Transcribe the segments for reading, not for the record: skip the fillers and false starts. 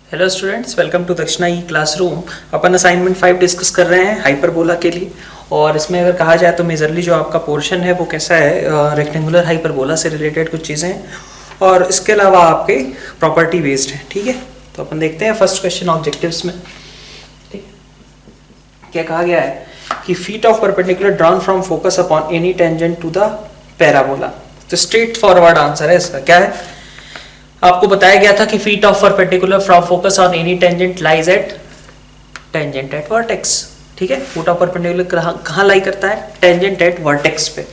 Hello students, welcome to दक्षिणा ई classroom. अपन assignment 5 discuss कर रहे हैं हाइपरबोला के लिए। और इसमें अगर कहा जाए तो मेजरली जो आपका पोर्शन है वो कैसा है, रेक्टेंगुलर हाइपरबोला से रिलेटेड कुछ चीज़ें हैं और इसके अलावा आपके प्रॉपर्टी बेस्ड हैं। ठीक है, तो अपन देखते हैं फर्स्ट क्वेश्चन ऑब्जेक्टिव्स में। ठीक है, क्या कहा गया है कि feet of perpendicular drawn from focus upon any tangent to the parabola. तो स्ट्रेट फॉरवर्ड आंसर है इसका। क्या है, आपको बताया गया था कि feet of perpendicular from focus on any tangent lies at tangent at vertex. ठीक है, फूट ऑफ परपेंडिकुलर कहाँ लाई करता है? टेंजेंट एट वर्टेक्स पे।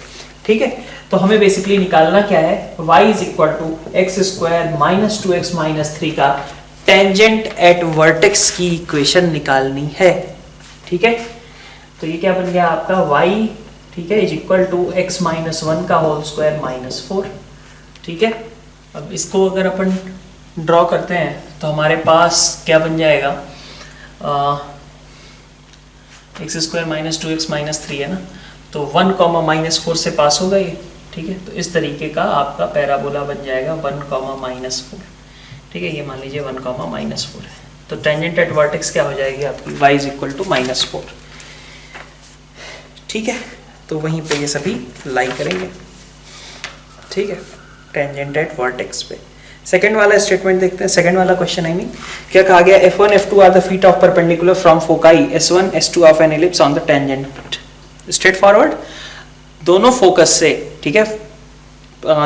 ठीक है, तो हमें बेसिकली निकालना क्या है, y is equal to x square minus 2x minus 3 का टेंजेंट एट वर्टेक्स की इक्वेशन निकालनी है। ठीक है, तो ये क्या बन गया आपका y, ठीक है, is equal to x minus 1 का होल स्क्वायर माइनस 4। ठीक है, अब इसको अगर अपन ड्रॉ करते हैं तो हमारे पास क्या बन जाएगा, x square minus 2x minus 3 है ना, तो 1 कॉमा माइनस 4 से पास होगा ये। ठीक है, तो इस तरीके का आपका पैराबोला बन जाएगा 1 कॉमा माइनस 4। ठीक है, ये मान लीजिए 1 कॉमा माइनस 4 है, तो टेंजेंट एट वर्टेक्स क्या हो जाएगी आपकी, y is equal to minus 4। ठीक है, तो वहीं पे ये सभी लाई करेंगे। ठीक है, टेंजेंट एट वर्टेक्स पे। सेकंड वाला स्टेटमेंट देखते हैं, सेकंड वाला क्वेश्चन है। क्या कहा गया, F1 F2 are the feet of perpendicular from foci S1 S2 of an ellipse on the tangent. Straightforward, दोनों फोकस से, ठीक है,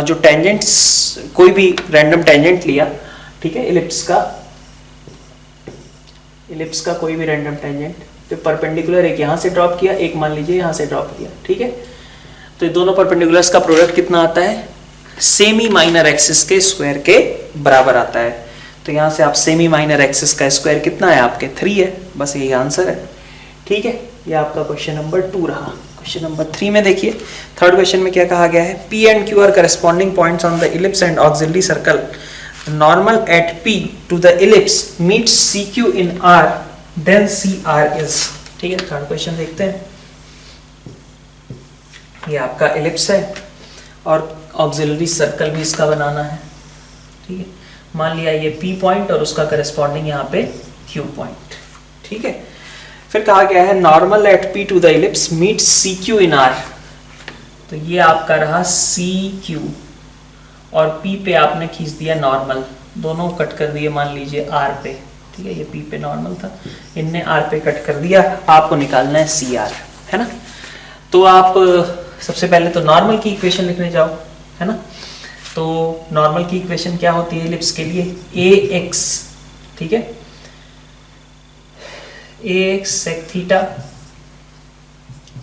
जो टेंजेंट्स, कोई भी रैंडम टेंजेंट लिया, ठीक है, इलिप्स का कोई भी रैंडम टेंजेंट, तो परपेंडिकुलर एक यहाँ से ड्रॉप किया, एक मान लीजिए यहाँ से ड्रॉप किया। ठीक है, तो दोनों परपेंडिकुलर्स का प्रोडक्ट कितना आता है, सेमी माइनर एक्सिस के स्क्वायर के बराबर आता है। तो यहां से आप सेमी माइनर एक्सिस का स्क्वायर कितना है आपके 3 है, बस यही आंसर है। ठीक है, ये आपका क्वेश्चन नंबर 2 रहा। क्वेश्चन नंबर 3 में देखिए, थर्ड क्वेश्चन में क्या कहा गया है, P and Q are corresponding points on the ellipse and auxiliary circle, normal at P to the ellipse meets CQ in R, then CR is. ठीक है, थर्ड क्वेश्चन देखते हैं। ये आपका इलिप्स है और ऑक्सिलरी सर्कल भी इसका बनाना है। ठीक है, मान लिया ये P पॉइंट और उसका करस्पॉन्डिंग यहाँ पे Q पॉइंट। ठीक है, फिर कहा गया है normal at P to the ellipse meet CQ in R। तो ये आपका रहा CQ और P पे आपने खींच दिया नॉर्मल, दोनों कट कर दिए मान लीजिए R पे। ठीक है, ये P पे नॉर्मल था, इनने R पे कट कर दिया। आपको निकालना है CR, है ना। तो आप सबसे पहले तो नॉर्मल की इक्वेशन लिखने जाओ, है ना। तो नॉर्मल की इक्वेशन क्या होती है इलिप्स के लिए, AX, ठीक है, AX sec theta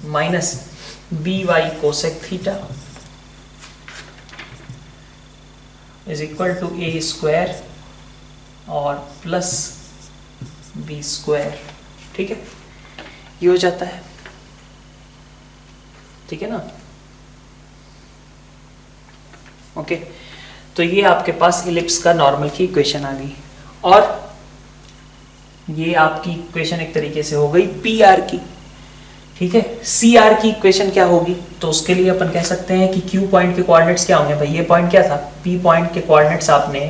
minus BY cosec theta is equal to A square और प्लस B स्क्वायर। ठीक है, ये हो जाता है। ठीक है ना, ओके। तो ये आपके पास इलिप्स का नॉर्मल की इक्वेशन आ गई और ये आपकी इक्वेशन एक तरीके से हो गई PR की। ठीक है, CR की इक्वेशन क्या होगी, तो उसके लिए अपन कह सकते हैं कि Q पॉइंट के कोऑर्डिनेट्स क्या होंगे। भाई ये पॉइंट क्या था, P पॉइंट के कोऑर्डिनेट्स आपने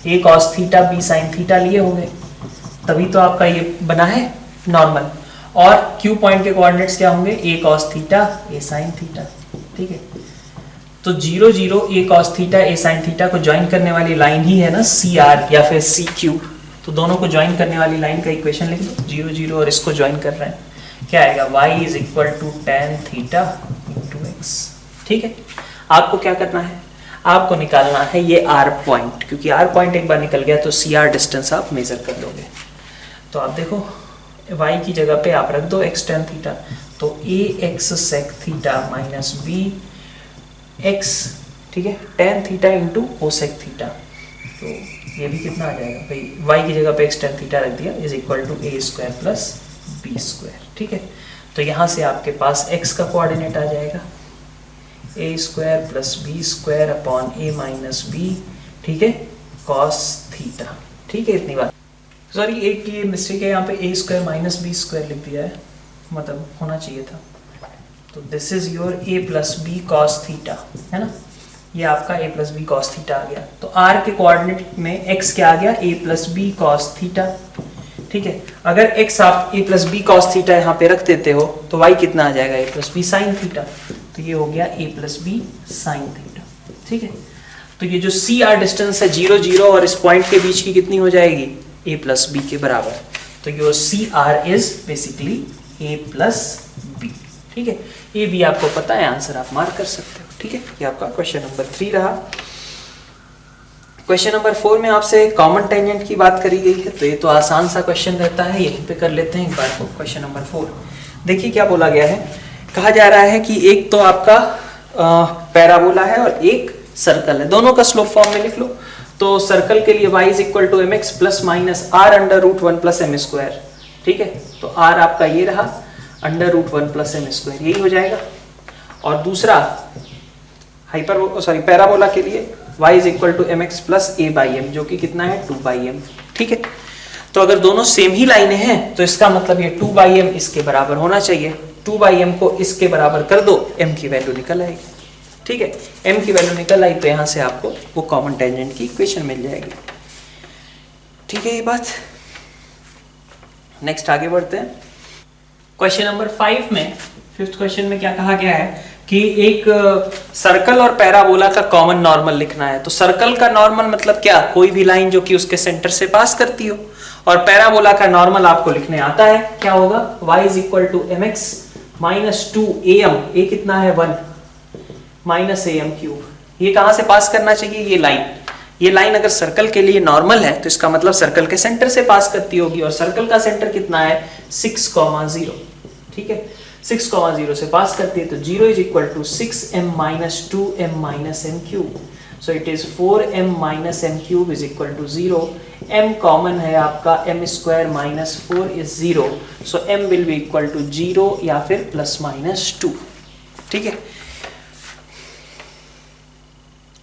A cos theta B sin theta लिए होंगे, तभी तो आपका ये बना है नॉर्मल। और Q पॉइंट के कोऑर्डिनेट्स क्या होंगे, A cos theta A sin theta. ठीक है, तो 0 0 A cos theta A sin theta को ज्वाइन करने वाली लाइन ही है ना CR या फिर CQ। तो दोनों को ज्वाइन करने वाली लाइन का इक्वेशन लिख लो, 0 0 और इसको ज्वाइन कर रहे हैं, क्या आएगा, y is equal to tan theta into x। ठीक है, आपको क्या करना है, आपको निकालना है ये R पॉइंट, क्योंकि R पॉइंट एक बार निकल गया तो CR डिस्टेंस आप मेजर कर लोगे। तो आप देखो y की जगह पे आप रख दो x tan थीटा, तो AX sec theta minus B x, ठीक है, tan theta into cosec theta. तो ये भी कितना आ जाएगा भाई, y की जगह पे x tan थीटा रख दिया is equal to A square plus B square. ठीक है, तो यहाँ से आपके पास x का कोऑर्डिनेट आ जाएगा A square plus B square upon A minus B, ठीक है, cos थीटा। ठीक है, इतनी बात। सॉरी, एक ये मिस्टेक है, यहाँ पे A square minus B square लिख दिया है, मतलब होना चाहिए था। तो this is your A plus B cos theta, है ना। ये आपका a plus B cos theta आ गया। तो r के कोऑर्डिनेट में x क्या आ गया, a plus B cos theta. ठीक है, अगर x आप a plus B cos theta यहाँ पे रख देते हो तो y कितना आ जाएगा, a plus B sine theta. तो ये हो गया a plus B sine theta. ठीक है, तो ये जो सी आर डिस्टेंस है 0 0 और इस पॉइंट के बीच की कितनी हो जाएगी, a प्लस बी के बराबर। तो ये C R is basically a plus B. ठीक है, ये भी आपको पता है, आंसर आप मार्क कर सकते हो। ठीक है, ये आपका क्वेश्चन नंबर 3 रहा। क्वेश्चन नंबर 4 में आपसे कॉमन टेंजेंट की बात करी गई है, तो ये तो आसान सा क्वेश्चन रहता है, यहीं पे कर लेते हैं एक बार को। क्वेश्चन नंबर 4 देखिए क्या बोला गया है। कहा जा रहा है कि एक तो आपका पैराबोला है और एक सर्कल है, दोनों का स्लोप फॉर्म में लिख लो। तो सर्कल के लिए y is equal to mx plus minus r under root 1 plus M square. ठीक है, तो r आपका ये रहा under root 1 plus M square, यही हो जाएगा। और दूसरा पैराबोला के लिए y is equal to mx plus a by M, जो कि कितना है 2 बाई एम। ठीक है, तो अगर दोनों सेम ही लाइनें हैं तो इसका मतलब ये 2 बाई एम इसके बराबर होना चाहिए। 2 बाई एम को इसके बराबर कर दो, m की वैल्यू निकल आएगी। ठीक है, m की वैल्यू निकल आई तो यहां से आपको वो कॉमन टेंजेंट की इक्वेशन मिल जाएगी। ठीक है, ये बात। नेक्स्ट आगे बढ़ते हैं। क्वेश्चन नंबर 5 में, 5th क्वेश्चन में क्या कहा गया है कि एक सर्कल और पैराबोला का कॉमन नॉर्मल लिखना है। तो सर्कल का नॉर्मल मतलब क्या, कोई भी लाइन जो कि उसके सेंटर से पास करती हो। और पैराबोला का नॉर्मल आपको लिखने आता है, क्या होगा, y is equal to mx minus 2am, a कितना है 1 माइनस am क्यूब। ये कहां से पास करना चाहिए, ये लाइन। ये लाइन अगर सर्कल के लिए नॉर्मल है तो इसका मतलब सर्कल के सेंटर से पास करती होगी, और सर्कल का सेंटर कितना है 6,0। ठीक है, 6,0 से पास करती है। तो 0 is equal to 6m minus 2m minus m cube. So it is 4m minus m cube is equal to 0। m common है आपका, m square minus 4 is 0। So m will be equal to 0 या फिर plus minus 2। ठीक है,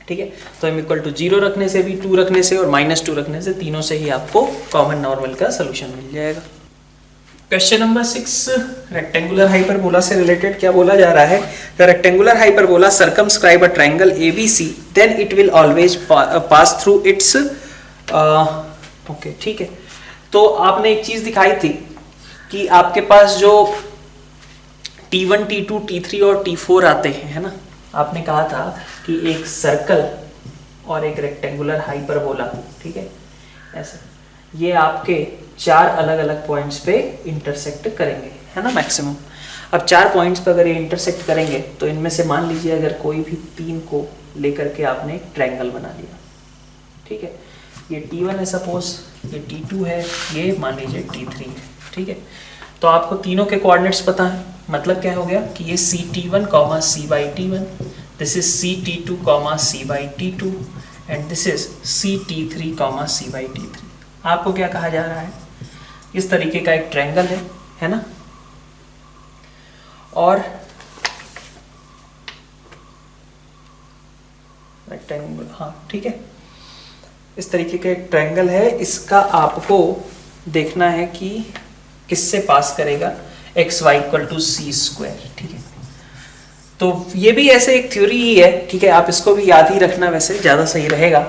ठीक है, तो m equal to 0 रखने से भी, 2 रखने से और माइनस 2 रखने से, तीनों से ही आपको कॉमन नॉर्मल का सोल्यूशन मिल जाएगा। क्वेश्चन नंबर 6 रेक्टेंगुलर हाइपरबोला से रिलेटेड क्या बोला जा रहा है, the rectangular hyperbola circumscribe a triangle ABC, then it will always pass through its. Okay, ठीक है, तो आपने एक चीज दिखाई थी कि आपके पास जो T1, T2, T3 और T4 आते हैं, है ना। आपने कहा था कि एक सर्कल और एक रेक्टेंगुलर हाइपरबोला, ठीक है, ऐसा, ये आपके 4 अलग अलग पॉइंट्स पे इंटरसेक्ट करेंगे, है ना, मैक्सिमम। अब 4 पॉइंट्स पे अगर ये इंटरसेक्ट करेंगे तो इनमें से मान लीजिए अगर कोई भी 3 को लेकर के आपने एक ट्रायंगल बना लिया। ठीक है, ये T1 है सपोज, ये T2 है, ये मान लीजिए T3 है। ठीक है, तो आपको तीनों के कोऑर्डिनेट्स पता है, मतलब क्या हो गया कि ये CT1, C/T1, this is CT2, C/T2 and this is CT3, C/T3। आपको क्या कहा जा रहा है, इस तरीके का एक ट्रायंगल है ना, और रेक्टेंगल, हाँ ठीक है, इस तरीके का एक ट्रायंगल है। इसका आपको देखना है कि किससे पास करेगा, xy equal to C square. ठीक है, तो ये भी ऐसे एक थ्योरी ही है, ठीक है, आप इसको भी याद ही रखना, वैसे ज्यादा सही रहेगा।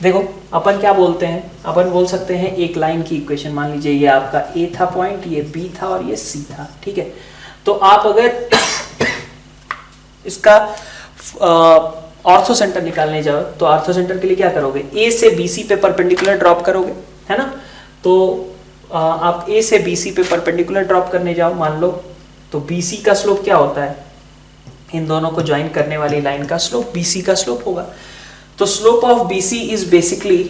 देखो अपन क्या बोलते हैं, अपन बोल सकते हैं एक लाइन की इक्वेशन, मान लीजिए ये आपका A था पॉइंट, ये B था और ये C था। ठीक है, तो आप अगर इसका ऑर्थो सेंटर निकालने जाओ तो ऑर्थो सेंटर के लिए क्या करोगे, A से BC पे परपेंडिकुलर ड्रॉप करोगे, है ना। तो आप A से BC पे परपेंडिकुलर ड्रॉप करने जाओ, मान लो, तो BC का स्लोप क्या होता है, इन दोनों को ज्वाइन करने वाली लाइन का स्लोप BC का स्लोप होगा। तो slope of BC is basically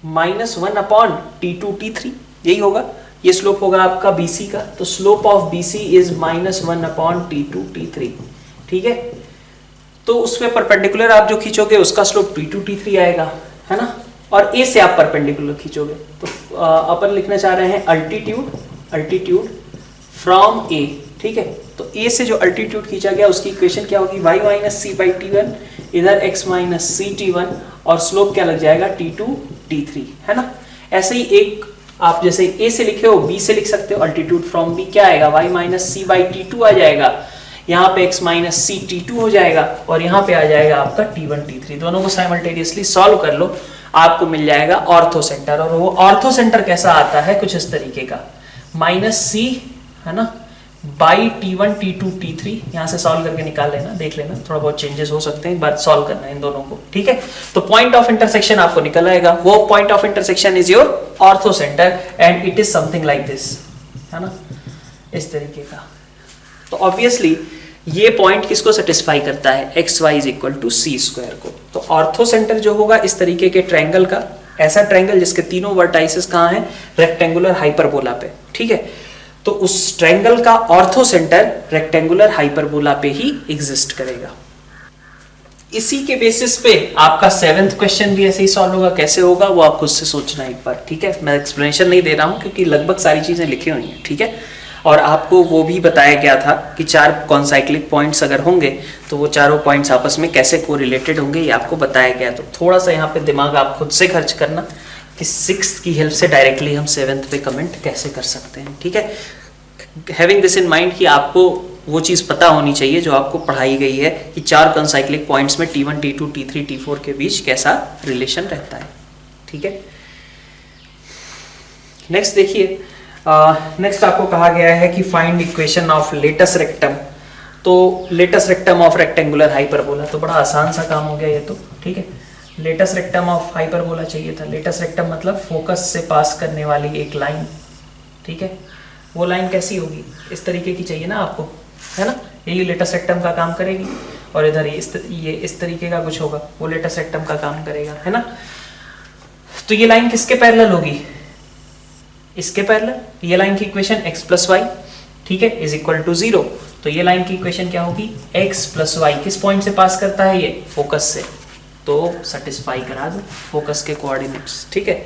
-1 upon T2 T3, यही होगा, ये स्लोप होगा आपका BC का। तो slope of BC is -1 upon T2 T3। ठीक है, तो उसमें परपेंडिकुलर आप जो खींचोगे उसका स्लोप T2 T3 आएगा, है ना, और A से आप परपेंडिकुलर खींचोगे। तो अपन लिखना चाह रहे हैं अल्टीट्यूड फ्रॉम A। ठीक है, तो A से जो अल्टीट्यूड खींचा गया उसकी इक्वेशन क्या होगी, y माइनस C/T1, इधर x माइनस C/T1, और स्लोप क्या लग जाएगा T2 T3, है ना। ऐसे ही एक आप जैसे A से लिखे हो B से लिख सकते हो, अल्टीट्यूड फ्रॉम B क्या आएगा, y माइनस C/T2 आ जाएगा, यहाँ पे x माइनस सी t2 हो जाएगा और यहाँ पे आ जाएगा आपका t1 t3। दोनों को साइमल्टेनियसली सॉल्व कर लो, आपको मिल जाएगा ऑर्थो सेंटर। और वो ऑर्थो सेंटर कैसा आता है, कुछ इस तरीके का, माइनस सी है ना बाई t1 t2 t3। यहाँ से सॉल्व करके निकाल लेना, देख लेना, थोड़ा बहुत चेंजेस हो सकते हैं, एक बार सॉल्व करना है इन दोनों को, ठीक है। तो पॉइंट ऑफ इंटरसेक्शन आपको निकल आएगा, वो point of intersection is your ortho centre and it is something like this, है ना, इस तरीके का। तो ऑब्वियसली ये पॉइंट किसको सेटिस्फाई करता है, X Y is equal to C square को। तो ऑर्थो सेंटर जो होगा इस तरीके के ट्रायंगल का, ऐसा ट्रायंगल जिसके तीनों वर्टाइसेस कहाँ हैं, रेक्टेंगुलर हाइपरबोला पे, ठीक है। तो उस ट्रायंगल का ऑर्थो सेंटर रेक्टेंगुलर हाइपरबोला पे ही एग्जिस्ट करेगा। इसी के बेसिस पे आपका 7th क्वेश्चन भी ऐसे ही सॉल्व होगा। कैसे होगा वो आप खुद से सोचना एक बार, ठीक है। मैं एक्सप्लेनेशन नहीं दे रहा हूं क्योंकि लगभग सारी चीजें लिखी हुई हैं, ठीक है। और आपको वो भी बताया गया था कि 4 कॉन्साइक्लिक पॉइंट्स अगर होंगे तो वो चारों पॉइंट्स आपस में कैसे कोरिलेटेड होंगे, ये आपको बताया गया। तो थोड़ा सा यहाँ पे दिमाग आप खुद से खर्च करना कि 6th की हेल्प से डायरेक्टली हम 7th पे कमेंट कैसे कर सकते हैं, ठीक है। हैविंग दिस इन माइंड कि आपको वो चीज़ पता होनी चाहिए जो आपको पढ़ाई गई है कि 4 कॉन्साइक्लिक पॉइंट्स में t1 t2 t3 t4 के बीच कैसा रिलेशन रहता है, ठीक है। नेक्स्ट देखिए, नेक्स्ट आपको कहा गया है कि find equation of latus rectum. तो latus rectum of rectangular hyperbola, तो बड़ा आसान सा काम हो गया ये तो, ठीक है। लेटस रेक्टम ऑफ हाइपरबोला चाहिए था। लेटस रेक्टम मतलब फोकस से पास करने वाली एक लाइन, ठीक है। वो लाइन कैसी होगी, इस तरीके की चाहिए ना आपको, है ना, यही लेटस रेक्टम का काम करेगी। और इधर ये इस तरीके का कुछ होगा, वो लेटस रेक्टम का काम करेगा, है ना। तो ये लाइन किसके पैरेलल होगी, इसके पैरेलल। ये लाइन की इक्वेशन x प्लस वाई, ठीक है, इज इक्वल टू 0। तो ये लाइन की इक्वेशन क्या होगी, x प्लस वाई किस पॉइंट से पास करता है, ये फोकस से। तो सेटिस्फाई करा दो फोकस के कोऑर्डिनेट्स, ठीक है।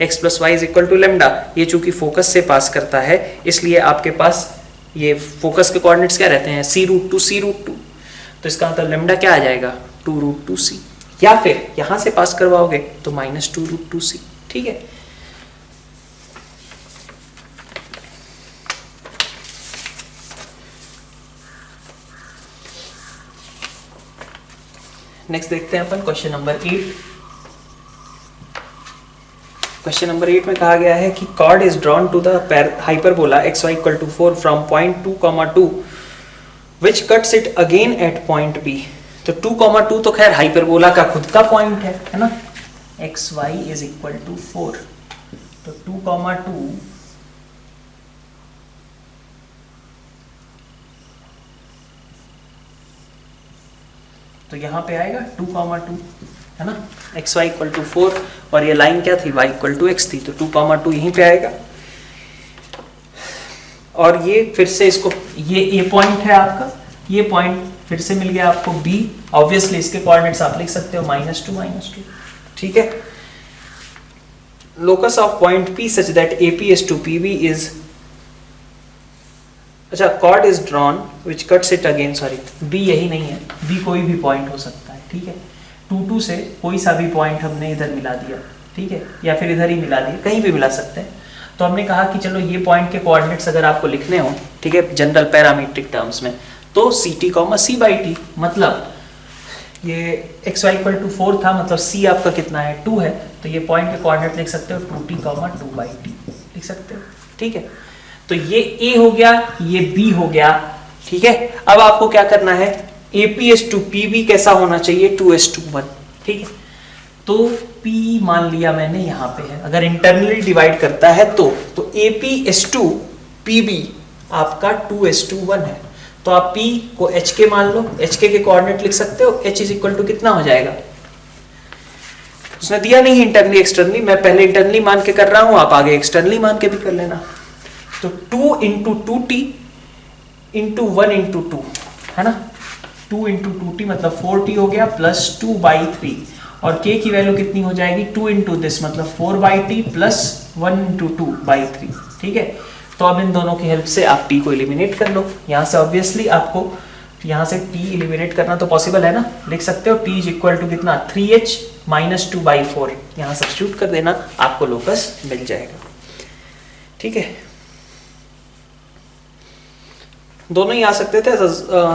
x plus Y is equal to lambda, ये चूंकि फोकस से पास करता है इसलिए आपके पास ये फोकस के कोऑर्डिनेट्स क्या रहते हैं, c√2। तो इसका मतलब लेमडा क्या आ जाएगा, 2√2c। या फिर यहां से पास करवाओगे तो -2√2c, ठीक है। नेक्स्ट देखते हैं अपन क्वेश्चन नंबर 8। क्वेश्चन नंबर 8 में कहा गया है कि chord is drawn to the hyperbola xy equal to 4 from point 2,2 which cuts it again at point B। तो 2,2 तो खैर हाइपरबोला का खुद का पॉइंट है ना, xy इज इक्वल टू 4। तो 2,2 तो यहां पे आएगा 2,2, है ना, xy इक्वल टू 4 और ये लाइन क्या थी, y इक्वल टू x थी। तो 2,2 यहीं पे आएगा। और ये फिर से इसको ये पॉइंट है आपका, ये पॉइंट फिर से मिल गया आपको B। ऑब्वियसली इसके कोऑर्डिनेट्स आप लिख सकते हो -2, ठीक है। Locus of point P such that AP is to PB is, अच्छा, chord is drawn which cuts it again, sorry B यही नहीं है, B कोई भी पॉइंट हो सकता है, ठीक है। 2 से कोई सा भी पॉइंट हमने इधर मिला दिया, ठीक है, या फिर इधर ही मिला दिया, कहीं भी मिला सकते हैं। तो हमने कहा कि चलो ये पॉइंट के कोऑर्डिनेट्स अगर आपको लिखने हो, ठीक है, जनरल पैरामीट्रिक टर्म्स में, तो CT, C/T, मतलब ये xy इक्वल टू 4 था, मतलब C आपका कितना है, 2 है। तो ये पॉइंट के कोऑर्डिनेट लिख सकते हो 2T, 2/T लिख सकते हो, ठीक है। तो ये A हो गया, ये B हो गया, ठीक है। अब आपको क्या करना है, AP is to PB कैसा होना चाहिए, 2:1, ठीक है। तो P मान लिया मैंने यहाँ पे है, अगर इंटरनली डिवाइड करता है तो AP is to PB आपका 2:1 है। तो आप P को HK मान लो, HK के कोऑर्डिनेट लिख सकते हो, H इज इक्वल टू कितना हो जाएगा, उसने दिया नहीं इंटरनली एक्सटर्नली, मैं पहले इंटरनली मान के कर रहा हूं, आप आगे एक्सटर्नली मान के भी कर लेना। तो 2 × 2T × 1 × 2, है ना, 2 × 2T मतलब 4T हो गया प्लस 2/3। और K की वैल्यू कितनी हो जाएगी, 2 × दिस मतलब 4/T प्लस 1 × 2/3, ठीक है। तो अब इन दोनों की हेल्प से आप T को एलिमिनेट कर लो। यहाँ से ऑब्वियसली आपको यहाँ से T एलिमिनेट करना तो पॉसिबल है ना, लिख सकते हो T इज इक्वल टू कितना, 3H - 2/4। यहाँ सब्स्टिट्यूट कर देना, आपको लोकस मिल जाएगा, ठीक है। दोनों ही आ सकते थे,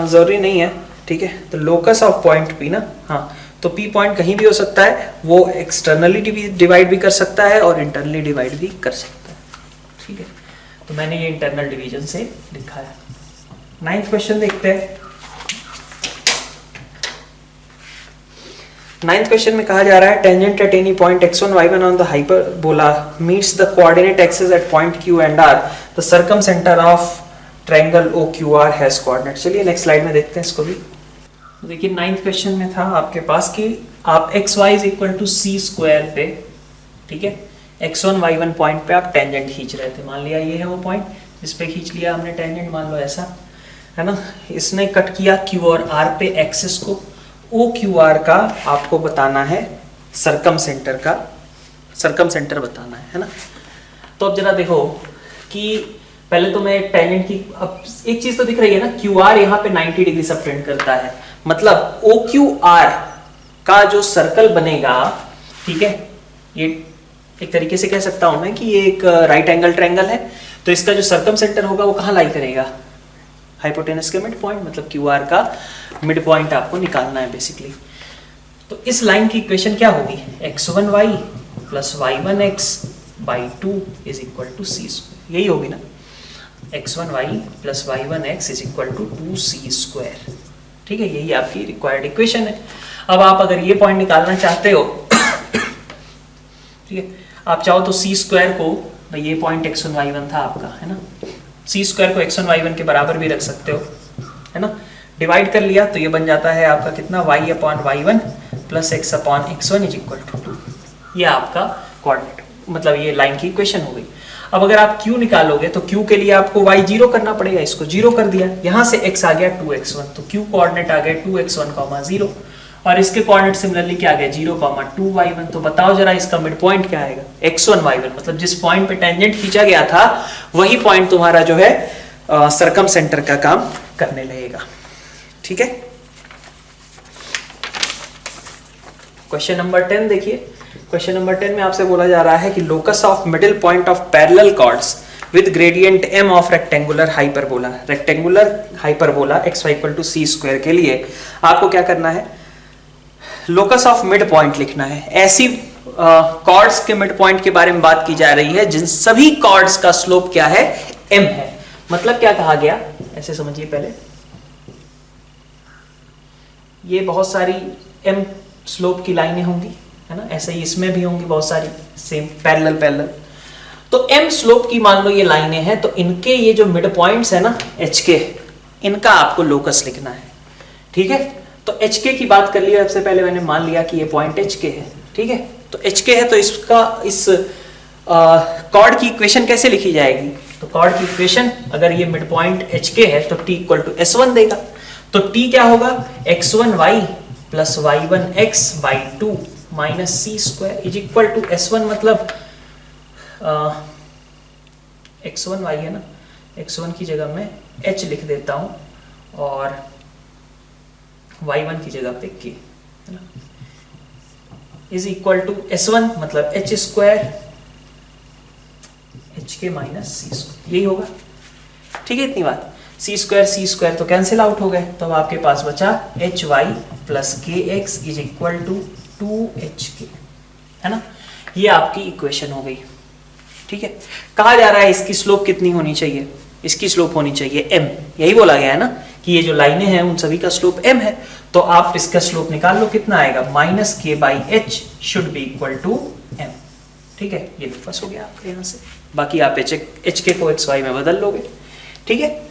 जरूरी नहीं है, ठीक है। तो लोकस ऑफ पॉइंट पी ना, हाँ, तो पी पॉइंट कहीं भी हो सकता है, वो एक्सटर्नली डिवाइड भी कर सकता है और इंटरनली डिवाइड भी कर सकता है, ठीक है। तो मैंने ये इंटरनल डिवीजन से लिखा है। 9th क्वेश्चन देखते हैं। 9th क्वेश्चन में कहा जा रहा है tangent at any point x1 y1 on the hyperbola meets the coordinate axis at point q and r, the circumcentre of triangle OQR has coordinate. चलिए नेक्स्ट स्लाइड में देखते हैं इसको भी। देखिए 9th क्वेश्चन में था आपके पास कि आप xy is equal to c square पे, ठीक है, x1 y1 पॉइंट पे आप टेंजेंट खींच रहे थे। मान लिया ये है वो पॉइंट जिस पे खींच लिया हमने टेंजेंट, मान लो ऐसा है ना। इसने कट किया q और r पे एक्सिस को, OQR का आपको बताना है सर्कमसेंटर का, सर्कमसेंटर बताना है ना। तो अब जरा देखो कि पहले तो मैं टेंजेंट की, अब एक चीज तो दिख रही है ना, QR यहाँ पे 90 डिग्री सबटेंड करता है, मतलब OQR का जो सर्कल बनेगा, ठीक है, ये एक तरीके से कह सकता हूं मैं कि ये एक राइट एंगल ट्रायंगल है, तो इसका जो सर्कमसेंटर होगा वो कहाँ लाई करेगा, हाइपोटेनस के मिड पॉइंट, मतलब QR का मिड पॉइंट आपको निकालना है बेसिकली। तो इस लाइन की इक्वेशन क्या होगी, x1y plus y1x by 2 is equal to c square, यही होगी ना, x1y plus y1x is equal to 2c square, ठीक है, यही आपकी रिक्वायर्ड इक्वेशन है। अब आप अगर ये पॉइंट निकालना चाहते हो, ठीक है, आप चाहो तो c स्क्वायर को, ये पॉइंट x1 y1 था आपका, है ना, c स्क्वायर को x1 y1 के बराबर भी रख सकते हो, है ना, डिवाइड कर लिया तो ये बन जाता है आपका कितना, y upon y1 plus x upon x1 is equal to 2, ये आपका कोऑर्डिनेट, मतलब ये लाइन की इक्वेशन हो गई। अब अगर आप q निकालोगे तो q के लिए आपको y 0 करना पड़ेगा, इसको 0 कर दिया, यहां से x आ गया 2x1, तो q कोऑर्डिनेट आ गया 2x1, 0, और इसके कोऑर्डिनेट सिमिलरली क्या आ गया 0, 2y1। तो बताओ जरा इसका मिड पॉइंट क्या आएगा, x1 y1, मतलब जिस पॉइंट पे टेंजेंट खींचा गया था वही पॉइंट तुम्हारा जो है सर्कमसेंटर का काम करने लगेगा, ठीक है। क्वेश्चन नंबर 10 देखिए। क्वेश्चन नंबर 10 में आपसे बोला जा रहा है कि locus of middle point of parallel chords with gradient m of rectangular hyperbola, rectangular hyperbola xy equal to c square के लिए आपको क्या करना है, लोकस ऑफ मिड पॉइंट लिखना है। ऐसी कॉर्ड्स के मिड पॉइंट के बारे में बात की जा रही है जिन सभी कॉर्ड्स का स्लोप क्या है, m है। मतलब क्या कहा गया, ऐसे समझिए, पहले ये बहुत सारी m स्लोप की लाइनें होंगी, है ना, ऐसे ही इसमें भी होंगी बहुत सारी सेम पैरेलल। तो m स्लोप की मान लो ये लाइनें हैं, तो इनके ये जो मिड पॉइंट्स है ना h के, इनका आपको लोकस लिखना है, ठीक है। तो एच के की बात कर लिया, सबसे पहले मैंने मान लिया कि ये पॉइंट एच के है, ठीक है। तो एच के है तो इसका इस कॉर्ड की इक्वेशन कैसे लिखी जाएगी, तो कॉर्ड की इक्वेशन अगर ये मिड पॉइंट एच के है तो t इक्वल टू s1 देगा, तो t क्या होगा, x1y plus y1x by 2 minus c square is equal to s1, मतलब x1y है ना, x1 की जगह मैं h लिख देता हूं और y1 की जगह पे k, है ना, इज इक्वल टू s1 मतलब h square hk minus c square, यही होगा, ठीक है। इतनी बात, c स्क्वायर तो कैंसिल आउट हो गए, तो अब आपके पास बचा hy plus kx is equal to 2hk, है ना, ये आपकी इक्वेशन हो गई, ठीक है। कहा जा रहा है इसकी स्लोप कितनी होनी चाहिए, इसकी स्लोप होनी चाहिए m, यही बोला गया है ना कि ये जो लाइनें हैं उन सभी का स्लोप m है, तो आप इसका स्लोप निकाल लो, कितना आएगा, minus k by h should be equal to m, ठीक है। ये डिफरेंस हो गया आपके यहाँ से, बाकी आप एच के को xy में बदल लोगे, ठीक है।